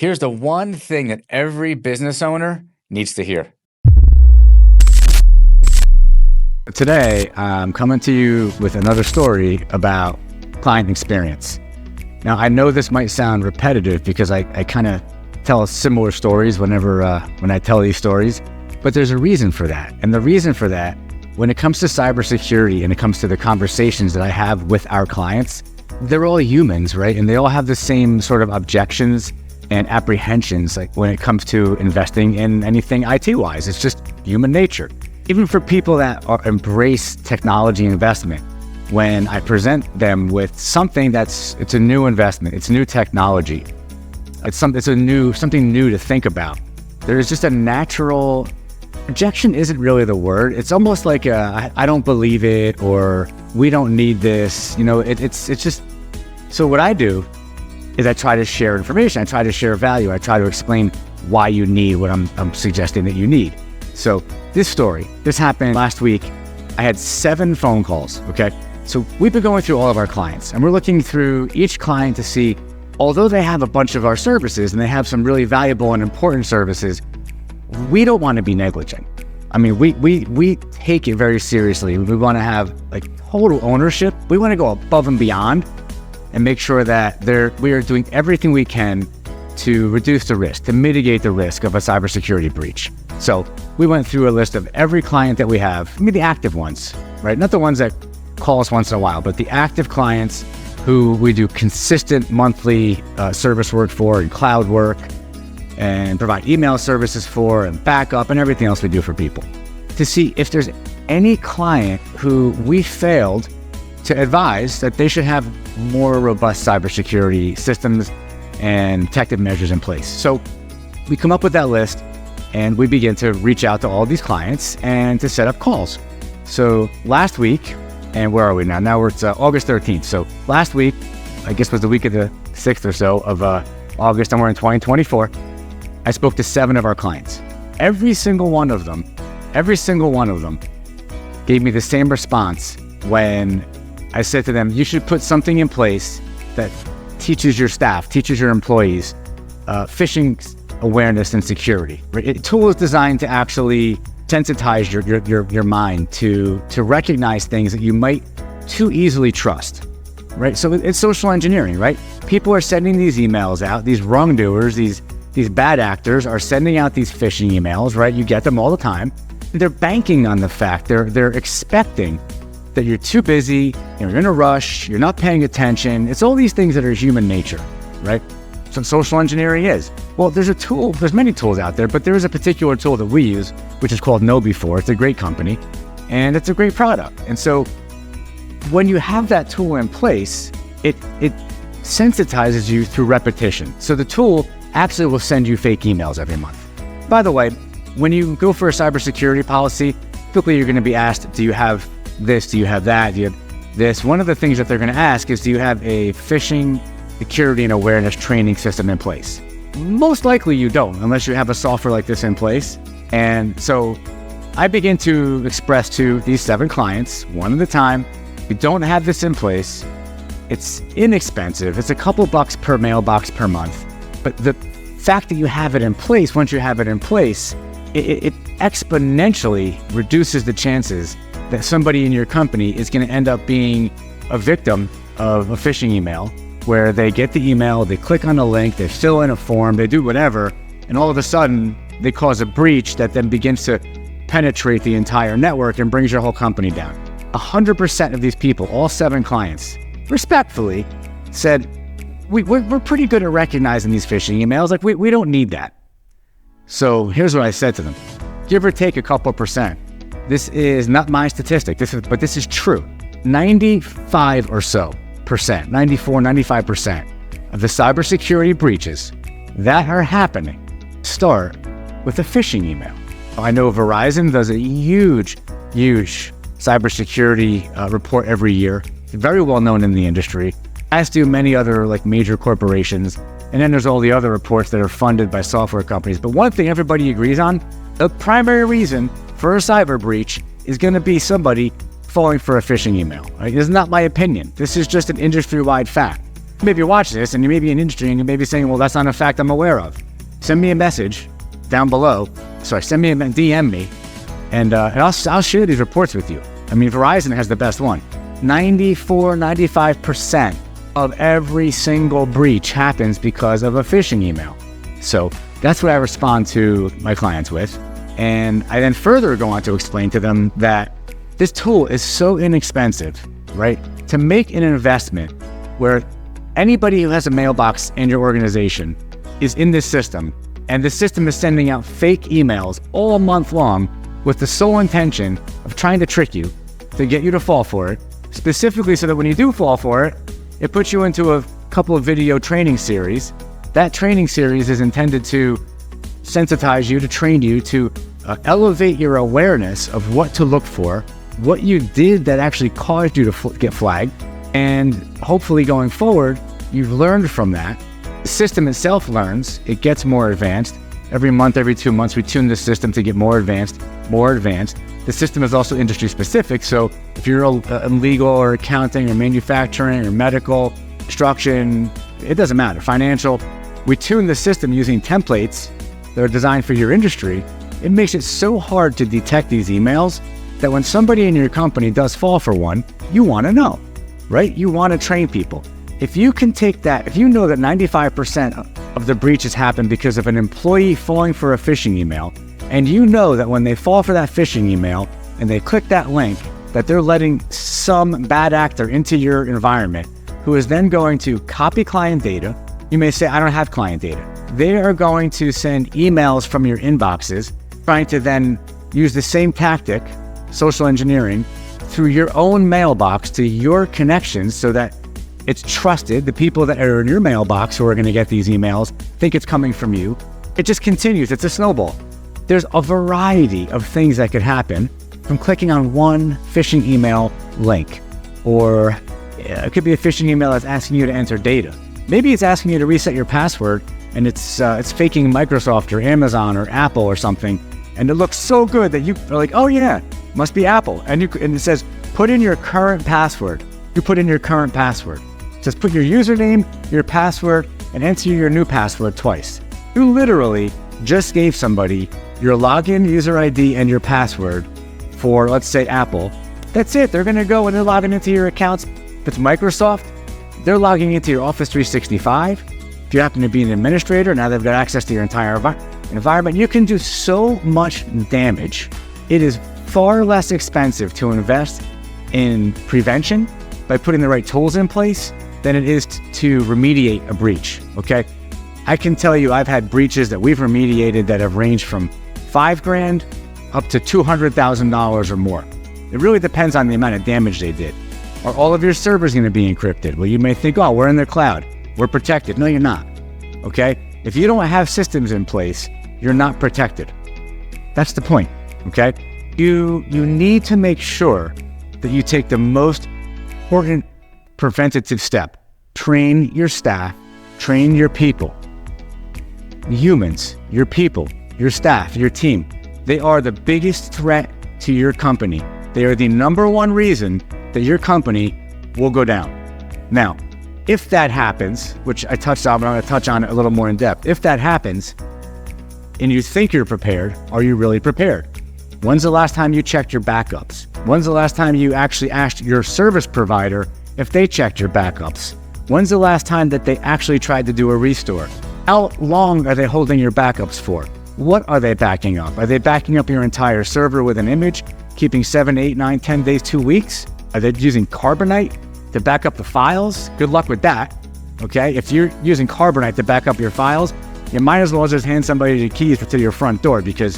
Here's the one thing that every business owner needs to hear. Today, I'm coming to you with another story about client experience. Now, I know this might sound repetitive because I kind of tell similar stories when I tell these stories, but there's a reason for that. And the reason for that, when it comes to cybersecurity and it comes to the conversations that I have with our clients, they're all humans, right? And they all have the same sort of objections and apprehensions, like when it comes to investing in anything IT-wise. It's just human nature. Even for people that embrace technology investment, when I present them with something it's a new investment, it's new technology, it's something new to think about, there's just a natural rejection. Isn't really the word. It's almost like I don't believe it, or we don't need this. It's just. So what I do is I try to share information. I try to share value. I try to explain why you need what I'm suggesting that you need. So this happened last week. I had 7 phone calls. Okay. So we've been going through all of our clients, and we're looking through each client to see, although they have a bunch of our services and they have some really valuable and important services, we don't want to be negligent. I mean, we take it very seriously. We want to have like total ownership. We want to go above and beyond and make sure that we are doing everything we can to reduce the risk, to mitigate the risk of a cybersecurity breach. So we went through a list of every client that we have, the active ones, right? Not the ones that call us once in a while, but the active clients who we do consistent monthly service work for, and cloud work, and provide email services for, and backup, and everything else we do for people, to see if there's any client who we failed to advise that they should have more robust cybersecurity systems and protective measures in place. So we come up with that list, and we begin to reach out to all these clients and to set up calls. So last week, and where are we now? Now it's August 13th. So last week, I guess was the week of the 6th or so of August, and we're in 2024. I spoke to 7 of our clients. Every single one of them gave me the same response when I said to them, you should put something in place that teaches your staff, teaches your employees, phishing awareness and security. A tool is designed to actually sensitize your mind to recognize things that you might too easily trust, right? So it's social engineering, right? People are sending these emails out, these wrongdoers, these bad actors are sending out these phishing emails, right? You get them all the time. They're banking on the fact, they're expecting that you're too busy, you're in a rush, you're not paying attention. It's all these things that are human nature, right? So social engineering is. Well, there's many tools out there, but there is a particular tool that we use, which is called KnowBe4. It's a great company, and it's a great product. And so when you have that tool in place, it sensitizes you through repetition. So the tool actually will send you fake emails every month. By the way, when you go for a cybersecurity policy, typically you're going to be asked, do you have this? Do you have that? Do you have this? One of the things that they're going to ask is, do you have a phishing security and awareness training system in place? Most likely you don't, unless you have a software like this in place. And so I begin to express to these 7 clients, one at a time, you don't have this in place. It's inexpensive. It's a couple bucks per mailbox per month. But the fact that you have it in place, once you have it in place, it exponentially reduces the chances that somebody in your company is going to end up being a victim of a phishing email, where they get the email, they click on a link, they fill in a form, they do whatever, and all of a sudden they cause a breach that then begins to penetrate the entire network and brings your whole company down. 100% of these people, all 7 clients, respectfully said, we're pretty good at recognizing these phishing emails. Like, we don't need that. So here's what I said to them. Give or take a couple percent. This is not my statistic, but this is true. 95 or so percent, 94, 95% of the cybersecurity breaches that are happening start with a phishing email. I know Verizon does a huge cybersecurity report every year. It's very well known in the industry, as do many other major corporations. And then there's all the other reports that are funded by software companies. But one thing everybody agrees on, the primary reason for a cyber breach is going to be somebody falling for a phishing email. Right? This is not my opinion. This is just an industry-wide fact. You maybe watch this and you may be in industry and you may be saying, well, that's not a fact I'm aware of. Send me a message down below. Send me a DM me, and I'll share these reports with you. I mean, Verizon has the best one. 95% of every single breach happens because of a phishing email. So that's what I respond to my clients with. And I then further go on to explain to them that this tool is so inexpensive, right? To make an investment where anybody who has a mailbox in your organization is in this system, and the system is sending out fake emails all month long with the sole intention of trying to trick you, to get you to fall for it, specifically so that when you do fall for it, it puts you into a couple of video training series. That training series is intended to sensitize you, to train you, to elevate your awareness of what to look for, what you did that actually caused you to get flagged, and hopefully going forward, you've learned from that. The system itself learns, it gets more advanced. Every month, every 2 months, we tune the system to get more advanced, more advanced. The system is also industry specific, so if you're in legal or accounting or manufacturing or medical, construction, it doesn't matter, financial, we tune the system using templates that are designed for your industry. It makes it so hard to detect these emails that when somebody in your company does fall for one, you want to know, right? You want to train people. If you can take that, if you know that 95% of the breaches happen because of an employee falling for a phishing email, and you know that when they fall for that phishing email and they click that link, that they're letting some bad actor into your environment who is then going to copy client data. You may say, I don't have client data. They are going to send emails from your inboxes, trying to then use the same tactic, social engineering, through your own mailbox to your connections so that it's trusted. The people that are in your mailbox who are going to get these emails think it's coming from you. It just continues. It's a snowball. There's a variety of things that could happen from clicking on one phishing email link, or it could be a phishing email that's asking you to enter data. Maybe it's asking you to reset your password, and it's faking Microsoft or Amazon or Apple or something, and it looks so good that you are like, oh yeah, must be Apple, and it says put in your current password. You put in your current password. It says put your username, your password, and enter your new password twice. You literally just gave somebody your login, user ID, and your password for, let's say, Apple. That's it. They're going to go and they're logging into your accounts. If it's Microsoft, they're logging into your Office 365. If you happen to be an administrator, now they've got access to your entire environment. You can do so much damage. It is far less expensive to invest in prevention by putting the right tools in place than it is to remediate a breach, okay? I can tell you I've had breaches that we've remediated that have ranged from $5,000 up to $200,000 or more. It really depends on the amount of damage they did. Are all of your servers going to be encrypted? Well, you may think, oh, we're in the cloud, we're protected. No, you're not, okay? If you don't have systems in place, you're not protected. That's the point, okay? You need to make sure that you take the most important preventative step. Train your staff, train your people. Humans, your people, your staff, your team, they are the biggest threat to your company. They are the number one reason that your company will go down. Now, if that happens, which I touched on, but I'm going to touch on it a little more in depth. If that happens and you think you're prepared, are you really prepared? When's the last time you checked your backups? When's the last time you actually asked your service provider if they checked your backups? When's the last time that they actually tried to do a restore? How long are they holding your backups for? What are they backing up? Are they backing up your entire server with an image, keeping 7, 8, 9, 10 days, 2 weeks? Are they using Carbonite to back up the files? Good luck with that, okay? If you're using Carbonite to back up your files, you might as well just hand somebody the keys to your front door, because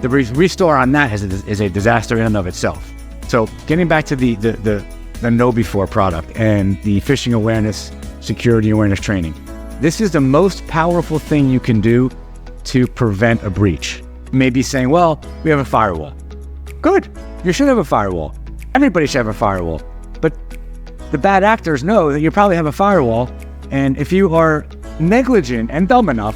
the restore on that is a disaster in and of itself. So getting back to the know before product and the phishing awareness, security awareness training. This is the most powerful thing you can do to prevent a breach. You may be saying, well, we have a firewall. Good, you should have a firewall. Everybody should have a firewall. But the bad actors know that you probably have a firewall, and if you are negligent and dumb enough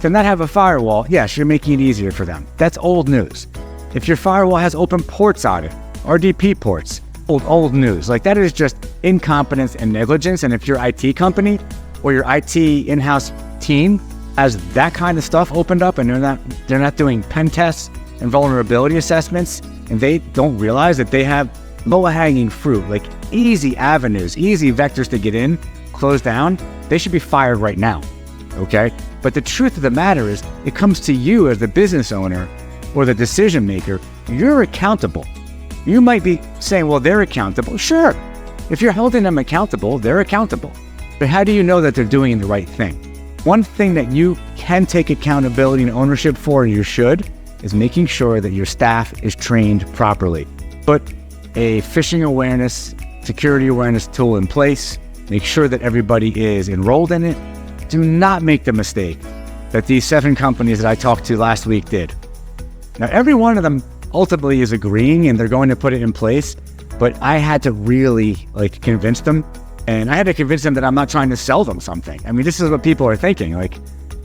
to not have a firewall, yes, you're making it easier for them. That's old news. If your firewall has open ports on it, RDP ports, old news. Like, that is just incompetence and negligence. And if your IT company or your IT in-house team has that kind of stuff opened up and they're not doing pen tests and vulnerability assessments, and they don't realize that they have low-hanging fruit, like easy avenues, easy vectors to get in, close down, they should be fired right now, okay? But the truth of the matter is, it comes to you as the business owner or the decision maker. You're accountable. You might be saying, well, they're accountable. Sure. If you're holding them accountable, they're accountable. But how do you know that they're doing the right thing? One thing that you can take accountability and ownership for, and you should, is making sure that your staff is trained properly. Put a phishing awareness, security awareness tool in place. Make sure that everybody is enrolled in it. Do not make the mistake that these 7 companies that I talked to last week did. Now, every one of them ultimately is agreeing and they're going to put it in place, but I had to really convince them, and I had to convince them that I'm not trying to sell them something. I mean, this is what people are thinking,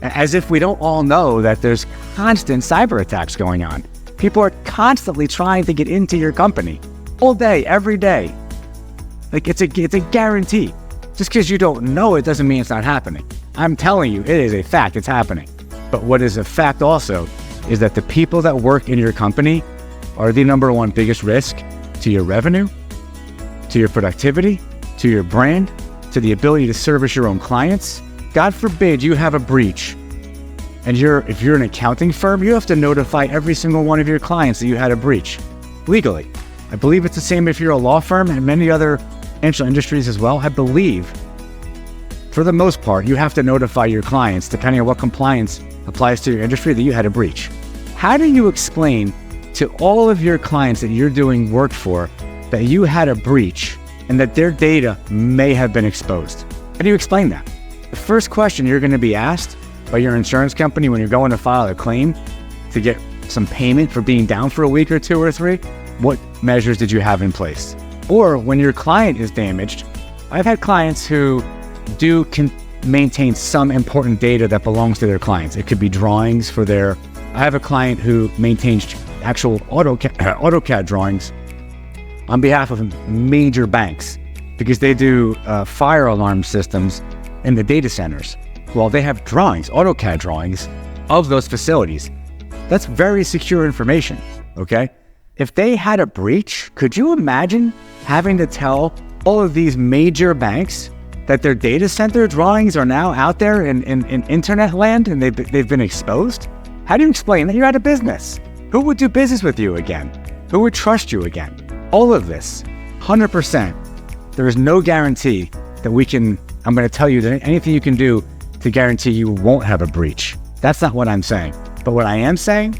as if we don't all know that there's constant cyber attacks going on. People are constantly trying to get into your company all day, every day. It's a guarantee. Just because you don't know it doesn't mean it's not happening. I'm telling you, it is a fact, it's happening. But what is a fact also is that the people that work in your company are the number one biggest risk to your revenue, to your productivity, to your brand, to the ability to service your own clients. God forbid you have a breach, and if you're an accounting firm, you have to notify every single one of your clients that you had a breach legally. I believe it's the same if you're a law firm and many other financial industries as well. I believe, for the most part, you have to notify your clients, depending on what compliance applies to your industry, that you had a breach. How do you explain to all of your clients that you're doing work for that you had a breach and that their data may have been exposed? How do you explain that? The first question you're going to be asked by your insurance company when you're going to file a claim to get some payment for being down for a week or 2 or 3, what measures did you have in place? Or when your client is damaged, I've had clients who can maintain some important data that belongs to their clients. It could be drawings I have a client who maintains actual AutoCAD drawings on behalf of major banks because they do fire alarm systems in the data centers. Well, they have drawings, AutoCAD drawings of those facilities. That's very secure information, okay? If they had a breach, could you imagine having to tell all of these major banks that their data center drawings are now out there in internet land and they've been exposed? How do you explain that you're out of business? Who would do business with you again? Who would trust you again? All of this, 100%. There is no guarantee that I'm going to tell you that anything you can do to guarantee you won't have a breach. That's not what I'm saying. But what I am saying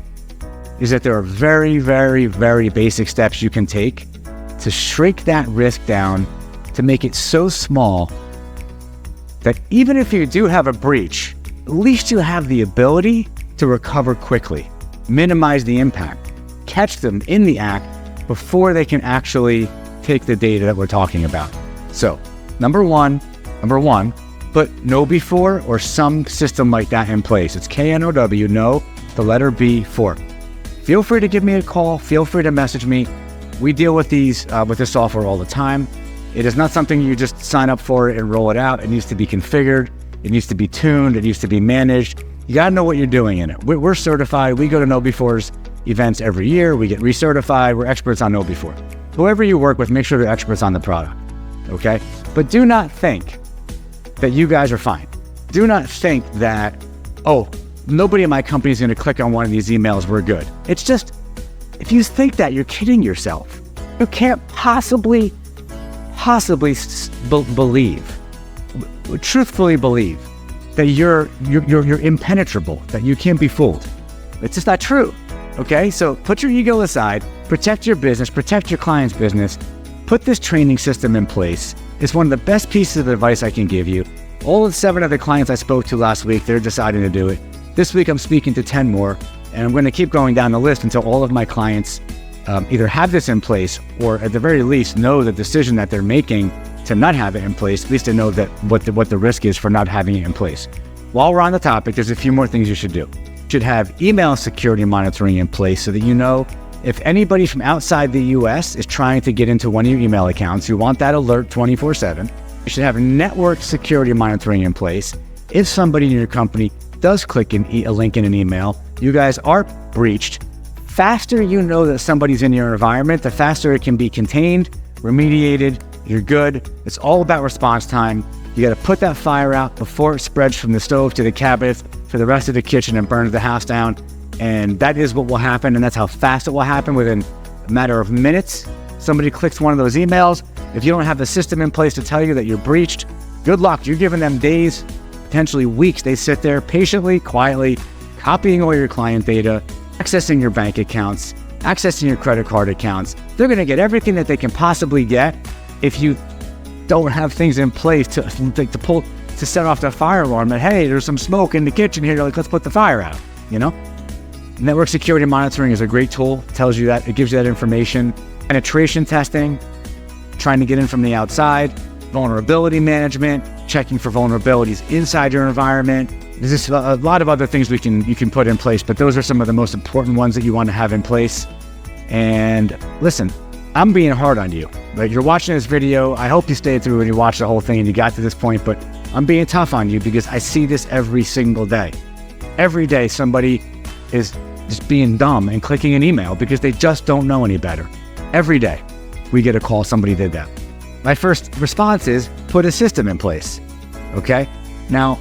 is that there are very, very, very basic steps you can take to shrink that risk down, to make it so small that even if you do have a breach, at least you have the ability to recover quickly, minimize the impact, catch them in the act before they can actually take the data that we're talking about. So, number one, put know before or some system like that in place. It's KNOW, know, the letter B, for. Feel free to give me a call. Feel free to message me. We deal with this software all the time. It is not something you just sign up for and roll it out. It needs to be configured. It needs to be tuned. It needs to be managed. You got to know what you're doing in it. We're certified. We go to KnowBefore's events every year. We get recertified. We're experts on KnowBefore. Whoever you work with, make sure they're experts on the product, okay? But do not think that you guys are fine. Do not think that, nobody in my company is going to click on one of these emails, we're good. It's just, if you think that, you're kidding yourself. You can't possibly truthfully believe that you're impenetrable, that you can't be fooled. It's just not true, okay? So put your ego aside, protect your business, protect your client's business, put this training system in place. It's one of the best pieces of advice I can give you. All of the 7 other clients I spoke to last week, they're deciding to do it. This week I'm speaking to 10 more, and I'm going to keep going down the list until all of my clients either have this in place or at the very least know the decision that they're making to not have it in place. At least they know that what the risk is for not having it in place. While we're on the topic, there's a few more things you should do. You should have email security monitoring in place so that you know if anybody from outside the US is trying to get into one of your email accounts, you want that alert 24/7. You should have network security monitoring in place. If somebody in your company does click a link in an email, you guys are breached. Faster you know that somebody's in your environment, the faster it can be contained, remediated, you're good. It's all about response time. You got to put that fire out before it spreads from the stove to the cabinet to the rest of the kitchen and burns the house down. And that is what will happen, and that's how fast it will happen. Within a matter of minutes, somebody clicks one of those emails. If you don't have the system in place to tell you that you're breached, good luck. You're giving them days, potentially weeks. They sit there patiently, quietly, copying all your client data, accessing your bank accounts, accessing your credit card accounts. They're going to get everything that they can possibly get if you don't have things in place to set off the fire alarm that, hey, there's some smoke in the kitchen here, like, let's put the fire out, you know? Network security monitoring is a great tool. It tells you that, it gives you that information. Penetration testing, trying to get in from the outside, vulnerability management, checking for vulnerabilities inside your environment. There's just a lot of other things you can put in place, but those are some of the most important ones that you want to have in place. And listen, I'm being hard on you. Like, you're watching this video. I hope you stayed through and you watched the whole thing and you got to this point, but I'm being tough on you because I see this every single day. Every day somebody is just being dumb and clicking an email because they just don't know any better. Every day we get a call, somebody did that. My first response is put a system in place, okay? Now,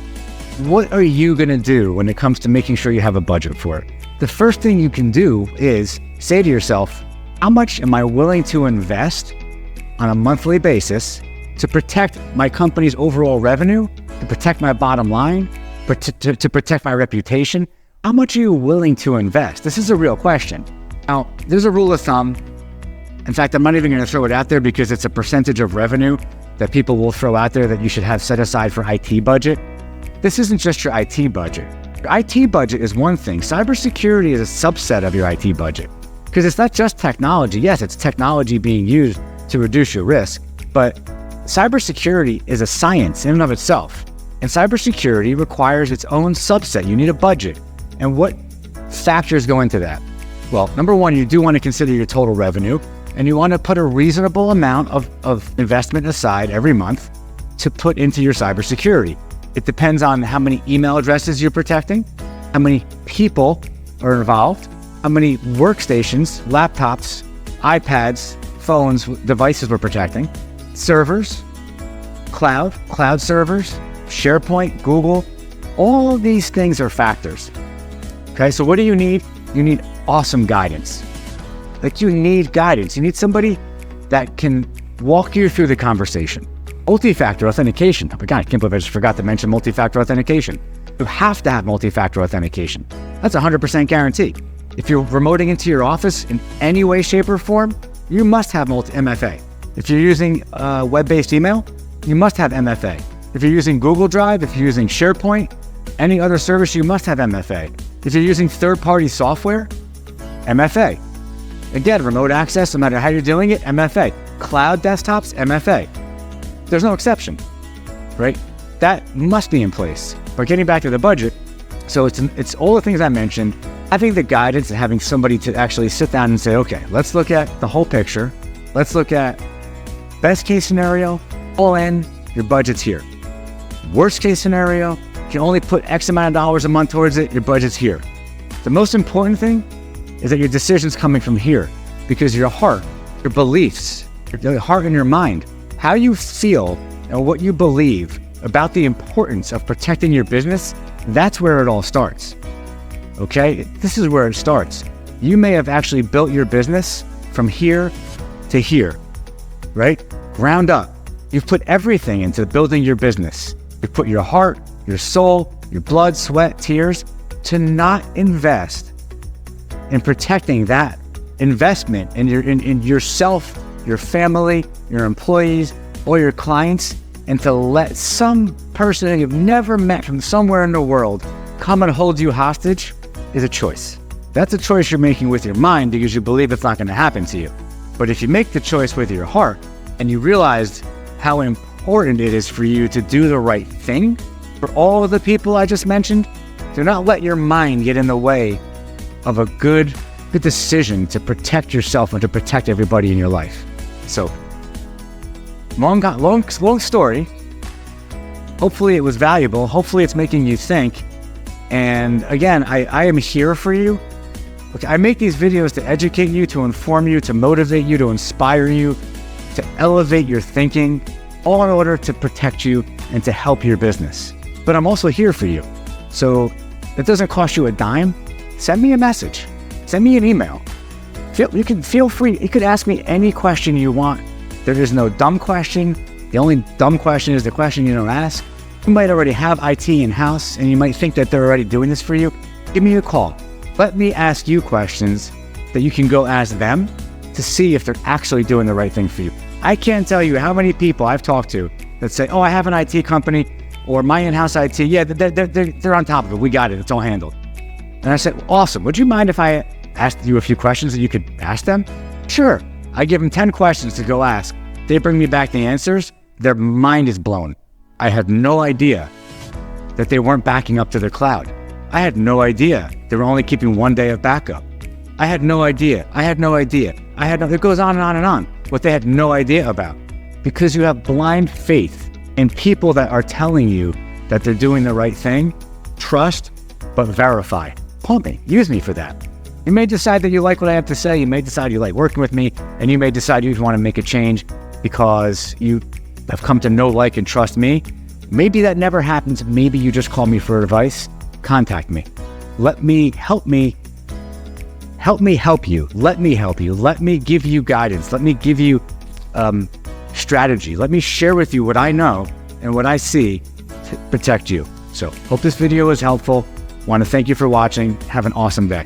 what are you gonna do when it comes to making sure you have a budget for it? The first thing you can do is say to yourself, how much am I willing to invest on a monthly basis to protect my company's overall revenue, to protect my bottom line, to protect my reputation? How much are you willing to invest? This is a real question. Now, there's a rule of thumb. In fact, I'm not even going to throw it out there because it's a percentage of revenue that people will throw out there that you should have set aside for IT budget. This isn't just your IT budget. Your IT budget is one thing. Cybersecurity is a subset of your IT budget because it's not just technology. Yes, it's technology being used to reduce your risk, but cybersecurity is a science in and of itself. And cybersecurity requires its own subset. You need a budget. And what factors go into that? Well, number one, you do want to consider your total revenue, and you want to put a reasonable amount of investment aside every month to put into your cybersecurity. It depends on how many email addresses you're protecting, how many people are involved, how many workstations, laptops, iPads, phones, devices we're protecting, servers, cloud servers, SharePoint, Google. All of these things are factors. Okay, so what do you need? You need awesome guidance. Like, you need guidance. You need somebody that can walk you through the conversation. Multi-factor authentication. Oh my God, I can't believe I just forgot to mention multi-factor authentication. You have to have multi-factor authentication. That's a 100% guarantee. If you're remoting into your office in any way, shape, or form, you must have MFA. If you're using web-based email, you must have MFA. If you're using Google Drive, if you're using SharePoint, any other service, you must have MFA. If you're using third-party software, MFA. Again, remote access, no matter how you're doing it, MFA. Cloud desktops, MFA. There's no exception, right? That must be in place. But getting back to the budget, so it's all the things I mentioned, having the guidance and having somebody to actually sit down and say, okay, let's look at the whole picture. Let's look at best case scenario, all in, your budget's here. Worst case scenario, you can only put X amount of dollars a month towards it, your budget's here. The most important thing is that your decision's coming from here, because your heart, your beliefs, your heart and your mind, how you feel and what you believe about the importance of protecting your business, that's where it all starts. Okay? This is where it starts. You may have actually built your business from here to here, right? Ground up. You've put everything into building your business. You've put your heart, your soul, your blood, sweat, tears to not invest in protecting that investment in yourself, your family, your employees, or your clients, and to let some person that you've never met from somewhere in the world come and hold you hostage is a choice. That's a choice you're making with your mind because you believe it's not going to happen to you. But if you make the choice with your heart and you realize how important it is for you to do the right thing for all of the people I just mentioned, do not let your mind get in the way of a good good decision to protect yourself and to protect everybody in your life. So, long story. Hopefully it was valuable. Hopefully it's making you think. And again, I am here for you. Okay, I make these videos to educate you, to inform you, to motivate you, to inspire you, to elevate your thinking, all in order to protect you and to help your business. But I'm also here for you. So it doesn't cost you a dime. Send me a message. Send me an email. You can feel free. You could ask me any question you want. There is no dumb question. The only dumb question is the question you don't ask. You might already have IT in-house and you might think that they're already doing this for you. Give me a call. Let me ask you questions that you can go ask them to see if they're actually doing the right thing for you. I can't tell you how many people I've talked to that say, oh, I have an IT company or my in-house IT. Yeah, they're on top of it. We got it. It's all handled. And I said, awesome. Would you mind if I asked you a few questions that you could ask them? Sure. I give them 10 questions to go ask. They bring me back the answers. Their mind is blown. I had no idea that they weren't backing up to their cloud. I had no idea they were only keeping 1 day of backup. I had no idea. It goes on and on and on. What they had no idea about. Because you have blind faith in people that are telling you that they're doing the right thing. Trust, but verify. Call me. Use me for that. You may decide that you like what I have to say. You may decide you like working with me. And you may decide you want to make a change because you have come to know, like, and trust me. Maybe that never happens. Maybe you just call me for advice. Contact me. Let me help you. Let me help you. Let me give you guidance. Let me give you strategy. Let me share with you what I know and what I see to protect you. So, hope this video was helpful. Want to thank you for watching. Have an awesome day.